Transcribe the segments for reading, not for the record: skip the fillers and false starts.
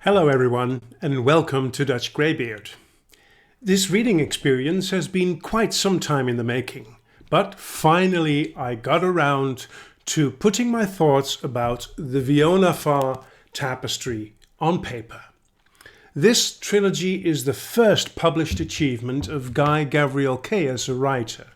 Hello everyone and welcome to Dutch Greybeard. This reading experience has been quite some time in the making, but finally I got around to putting my thoughts about the Fionavar Tapestry on paper. This trilogy is the first published achievement of Guy Gavriel Kay as a writer.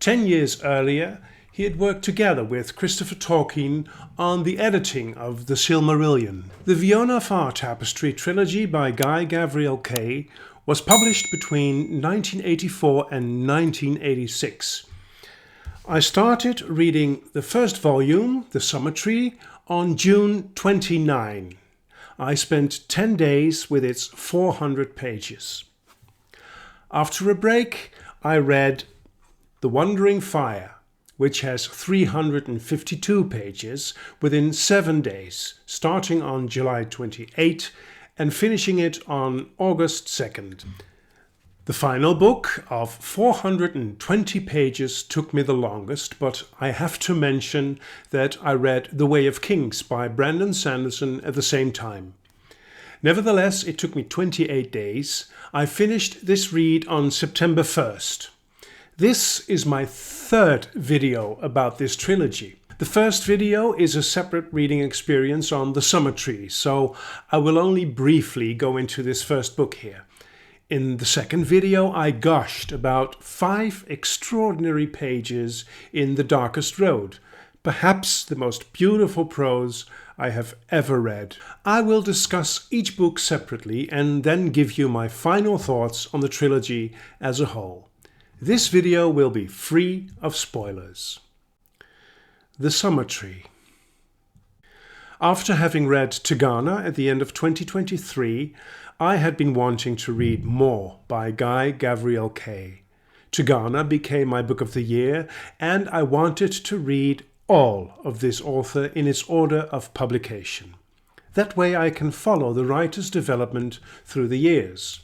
10 years earlier, he had worked together with Christopher Tolkien on the editing of The Silmarillion. The Fionavar Tapestry trilogy by Guy Gavriel Kay was published between 1984 and 1986. I started reading the first volume, The Summer Tree, on June 29. I spent 10 days with its 400 pages. After a break, I read The Wandering Fire, which has 352 pages within 7 days, starting on July 28 and finishing it on August 2nd. The final book of 420 pages took me the longest, but I have to mention that I read The Way of Kings by Brandon Sanderson at the same time. Nevertheless, it took me 28 days. I finished this read on September 1st. This is my third video about this trilogy. The first video is a separate reading experience on The Summer Tree, so I will only briefly go into this first book here. In the second video, I gushed about 5 extraordinary pages in The Darkest Road, perhaps the most beautiful prose I have ever read. I will discuss each book separately and then give you my final thoughts on the trilogy as a whole. This video will be free of spoilers. The Summer Tree. After having read Tegana at the end of 2023, I had been wanting to read more by Guy Gavriel Kay. Tegana became my book of the year, and I wanted to read all of this author in its order of publication. That way I can follow the writer's development through the years.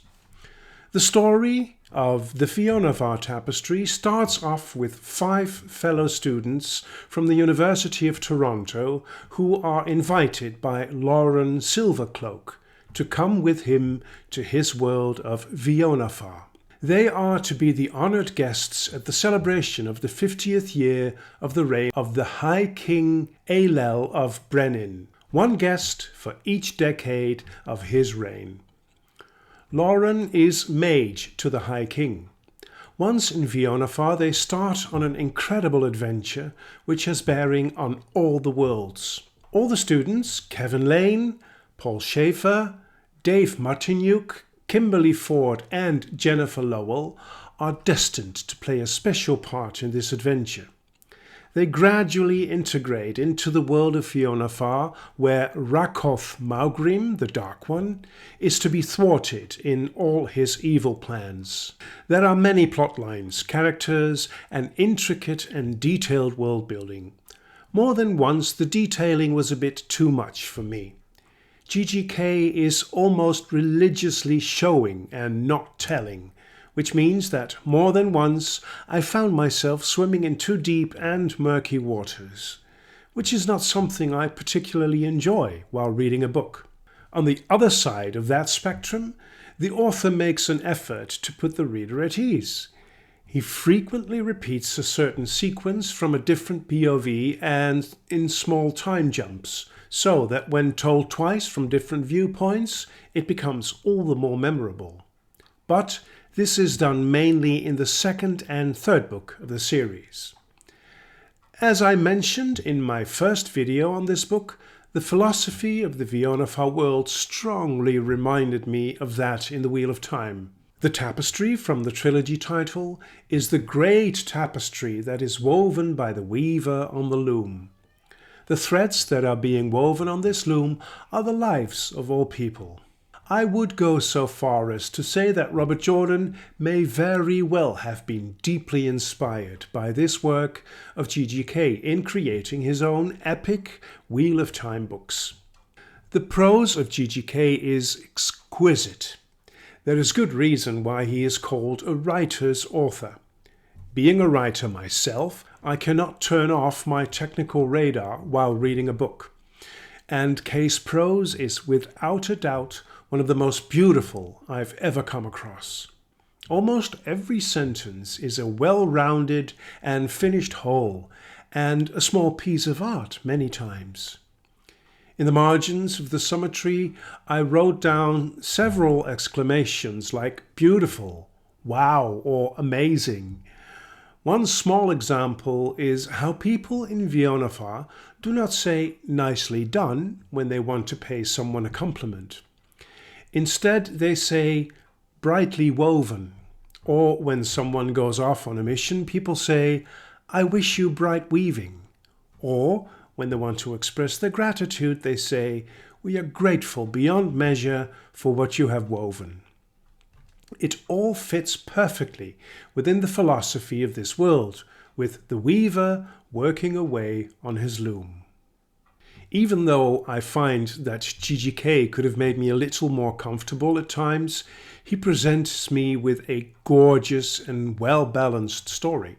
The story of the Fionavar Tapestry starts off with 5 fellow students from the University of Toronto who are invited by Lauren Silvercloak to come with him to his world of Fionavar. They are to be the honoured guests at the celebration of the 50th year of the reign of the High King Aelel of Brenin, one guest for each decade of his reign. Lauren is mage to the High King. Once in Fionavar, they start on an incredible adventure which has bearing on all the worlds. All the students, Kevin Lane, Paul Schaefer, Dave Martinuke, Kimberly Ford and Jennifer Lowell, are destined to play a special part in this adventure. They gradually integrate into the world of Fionavar, where Rakoth Maugrim, the Dark One, is to be thwarted in all his evil plans. There are many plot lines, characters, and intricate and detailed world building. More than once the detailing was a bit too much for me. GGK is almost religiously showing and not telling, which means that more than once I found myself swimming in too deep and murky waters, which is not something I particularly enjoy while reading a book. On the other side of that spectrum, the author makes an effort to put the reader at ease. He frequently repeats a certain sequence from a different POV and in small time jumps, so that when told twice from different viewpoints, it becomes all the more memorable. But this is done mainly in the second and third book of the series. As I mentioned in my first video on this book, the philosophy of the Fionavar world strongly reminded me of that in The Wheel of Time. The tapestry from the trilogy title is the great tapestry that is woven by the weaver on the loom. The threads that are being woven on this loom are the lives of all people. I would go so far as to say that Robert Jordan may very well have been deeply inspired by this work of GGK in creating his own epic Wheel of Time books. The prose of GGK is exquisite. There is good reason why he is called a writer's author. Being a writer myself, I cannot turn off my technical radar while reading a book. and Kay's prose is without a doubt one of the most beautiful I've ever come across. Almost every sentence is a well-rounded and finished whole, and a small piece of art many times. In the margins of the summitry, I wrote down several exclamations like beautiful, wow, or amazing. One small example is how people in Fionavar do not say nicely done when they want to pay someone a compliment. Instead, they say brightly woven. Or when someone goes off on a mission, people say, I wish you bright weaving. Or when they want to express their gratitude, they say, we are grateful beyond measure for what you have woven. It all fits perfectly within the philosophy of this world, with the weaver working away on his loom. Even though I find that GGK could have made me a little more comfortable at times, he presents me with a gorgeous and well-balanced story.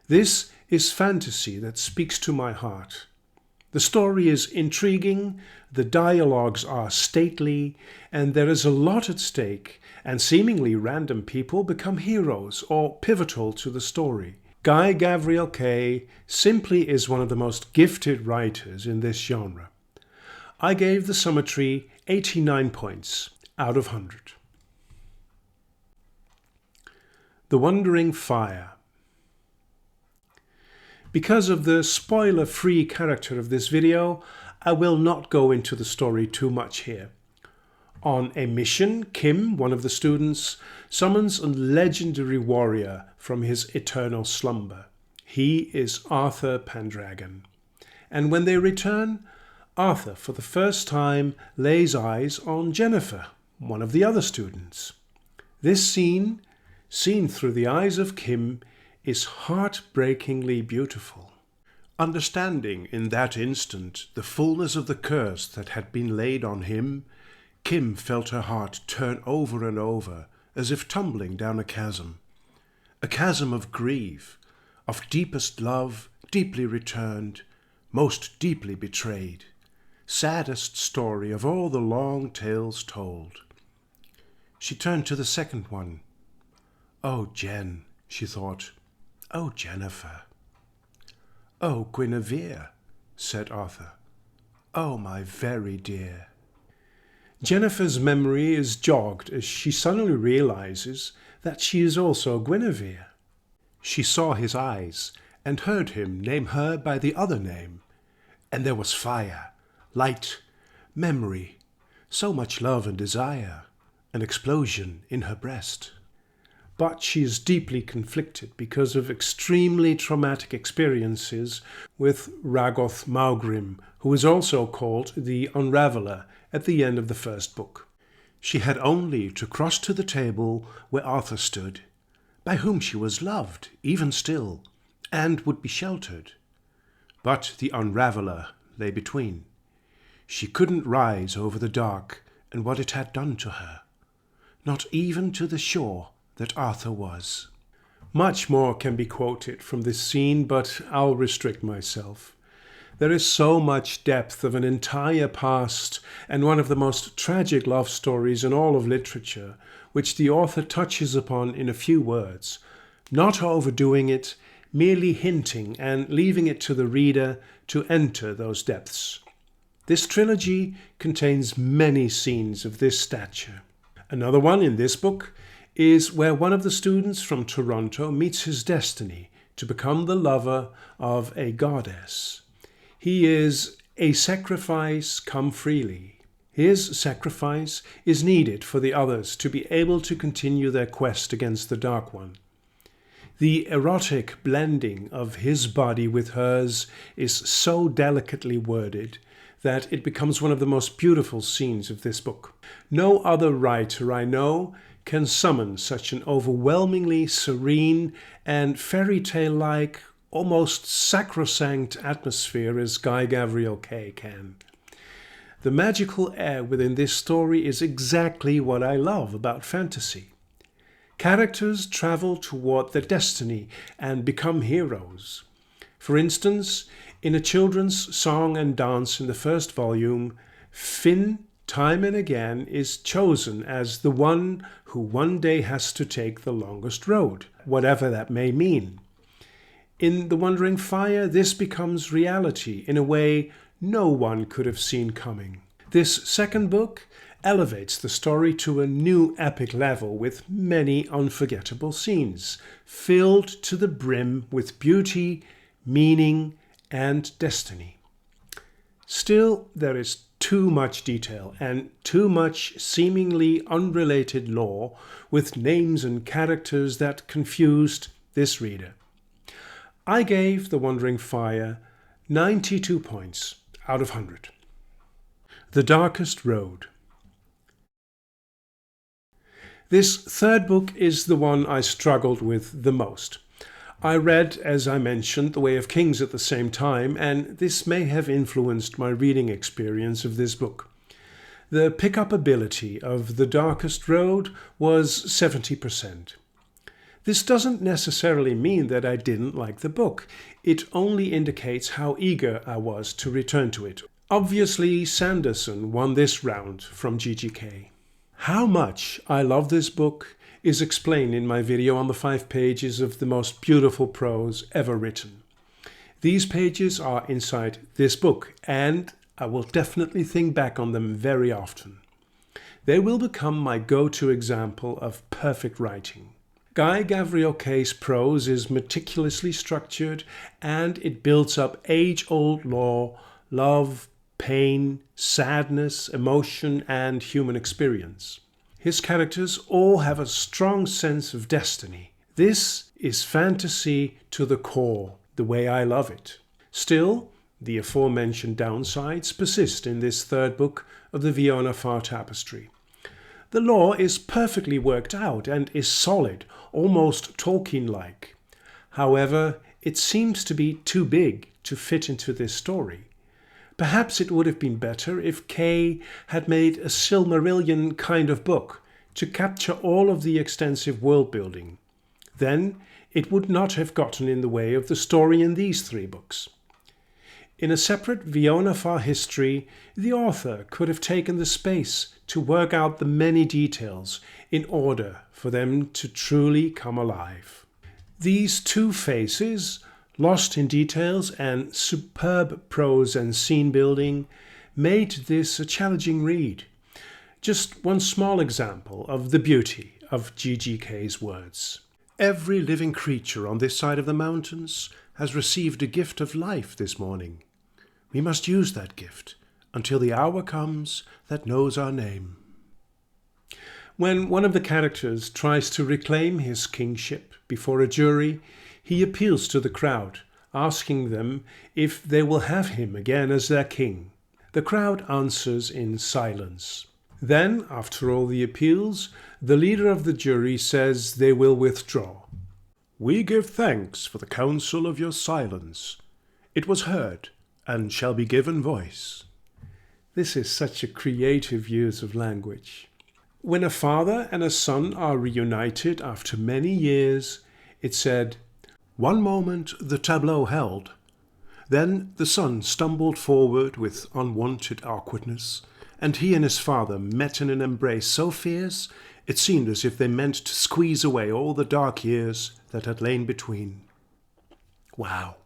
This is fantasy that speaks to my heart. The story is intriguing, the dialogues are stately, and there is a lot at stake, and seemingly random people become heroes or pivotal to the story. Guy Gavriel Kay simply is one of the most gifted writers in this genre. I gave the summitry 89 points out of 100. The Wandering Fire. Because of the spoiler-free character of this video, I will not go into the story too much here. On a mission, Kim, one of the students, summons a legendary warrior from his eternal slumber. He is Arthur Pendragon. And when they return, Arthur, for the first time, lays eyes on Jennifer, one of the other students. This scene, seen through the eyes of Kim, is heartbreakingly beautiful. Understanding in that instant the fullness of the curse that had been laid on him, Kim felt her heart turn over and over, as if tumbling down a chasm of grief, of deepest love, deeply returned, most deeply betrayed, saddest story of all the long tales told. She turned to the second one. Oh, Jen, she thought. Oh, Jennifer. Oh, Guinevere, said Arthur. Oh, my very dear. Jennifer's memory is jogged as she suddenly realizes that she is also Guinevere. She saw his eyes and heard him name her by the other name, and there was fire, light, memory, so much love and desire, an explosion in her breast. But she is deeply conflicted because of extremely traumatic experiences with Ragoth Maugrim, who is also called the Unraveller at the end of the first book. She had only to cross to the table where Arthur stood, by whom she was loved, even still, and would be sheltered. But the Unraveller lay between. She couldn't rise over the dark and what it had done to her, not even to the shore that Arthur was. Much more can be quoted from this scene, but I'll restrict myself. There is so much depth of an entire past and one of the most tragic love stories in all of literature, which the author touches upon in a few words, not overdoing it, merely hinting and leaving it to the reader to enter those depths. This trilogy contains many scenes of this stature. Another one in this book is where one of the students from Toronto meets his destiny to become the lover of a goddess. He is a sacrifice come freely. His sacrifice is needed for the others to be able to continue their quest against the Dark One. The erotic blending of his body with hers is so delicately worded that it becomes one of the most beautiful scenes of this book. No other writer I know can summon such an overwhelmingly serene and fairy tale-like, almost sacrosanct atmosphere as Guy Gavriel Kay can. The magical air within this story is exactly what I love about fantasy. Characters travel toward their destiny and become heroes. For instance, In a children's song and dance in the first volume, Finn, time and again, is chosen as the one who one day has to take the longest road, whatever that may mean. In The Wandering Fire, this becomes reality in a way no one could have seen coming. This second book elevates the story to a new epic level with many unforgettable scenes, filled to the brim with beauty, meaning, and destiny. Still, there is too much detail and too much seemingly unrelated lore with names and characters that confused this reader. I gave The Wandering Fire 92 points out of 100. The Darkest Road. This third book is the one I struggled with the most. I read, as I mentioned, The Way of Kings at the same time, and this may have influenced my reading experience of this book. The pick-up ability of The Darkest Road was 70%. This doesn't necessarily mean that I didn't like the book. It only indicates how eager I was to return to it. Obviously, Sanderson won this round from GGK. How much I love this book is explained in my video on the 5 pages of the most beautiful prose ever written. These pages are inside this book, and I will definitely think back on them very often. They will become my go-to example of perfect writing. Guy Gavriel Kay's prose is meticulously structured, and it builds up age-old lore, love, pain, sadness, emotion, and human experience. His characters all have a strong sense of destiny. This is fantasy to the core, the way I love it. Still, the aforementioned downsides persist in this third book of the Fionavar Tapestry. The lore is perfectly worked out and is solid, almost Tolkien-like. However, it seems to be too big to fit into this story. Perhaps it would have been better if Kay had made a Silmarillion kind of book to capture all of the extensive world building. Then it would not have gotten in the way of the story in these 3 books. In a separate Fionavar history, the author could have taken the space to work out the many details in order for them to truly come alive. These 2 phases, lost in details and superb prose and scene building, made this a challenging read. Just one small example of the beauty of GGK's words. Every living creature on this side of the mountains has received a gift of life this morning. We must use that gift until the hour comes that knows our name. When one of the characters tries to reclaim his kingship before a jury, he appeals to the crowd, asking them if they will have him again as their king. The crowd answers in silence. Then, after all the appeals, the leader of the jury says they will withdraw. "We give thanks for the counsel of your silence. It was heard, and shall be given voice." This is such a creative use of language. When a father and a son are reunited after many years, it said, "One moment the tableau held. Then the son stumbled forward with unwonted awkwardness, and he and his father met in an embrace so fierce it seemed as if they meant to squeeze away all the dark years that had lain between." Wow.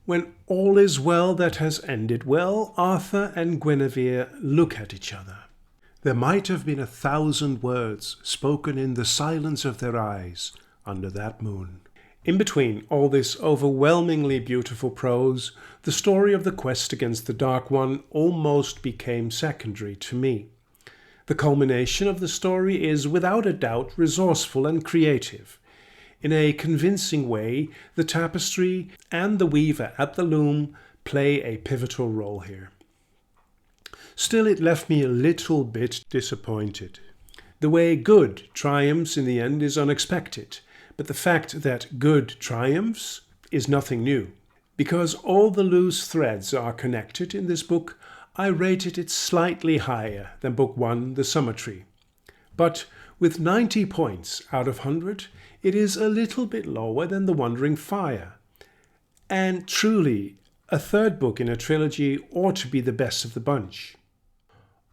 When all is well that has ended well, Arthur and Guinevere look at each other. There might have been 1,000 words spoken in the silence of their eyes under that moon. In between all this overwhelmingly beautiful prose, the story of the quest against the Dark One almost became secondary to me. The culmination of the story is without a doubt resourceful and creative. In a convincing way, the tapestry and the weaver at the loom play a pivotal role here. Still, it left me a little bit disappointed. The way good triumphs in the end is unexpected, but the fact that good triumphs is nothing new. Because all the loose threads are connected in this book, I rated it slightly higher than Book 1, The Summer Tree. But with 90 points out of 100, it is a little bit lower than The Wandering Fire. And truly, A third book in a trilogy ought to be the best of the bunch.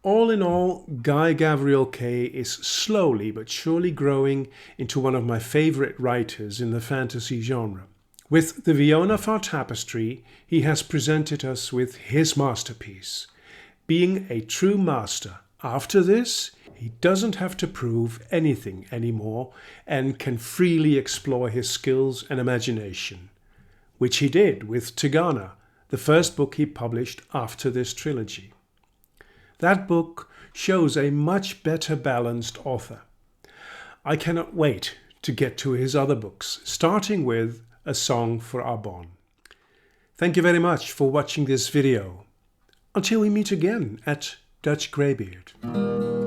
All in all, Guy Gavriel Kay is slowly but surely growing into one of my favorite writers in the fantasy genre. With the Fionavar Tapestry, he has presented us with his masterpiece. Being a true master, after this, he doesn't have to prove anything anymore and can freely explore his skills and imagination, which he did with Tigana, the first book he published after this trilogy. That book shows a much better balanced author. I cannot wait to get to his other books, starting with A Song for Arbonne. Thank you very much for watching this video. Until we meet again at Dutch Greybeard.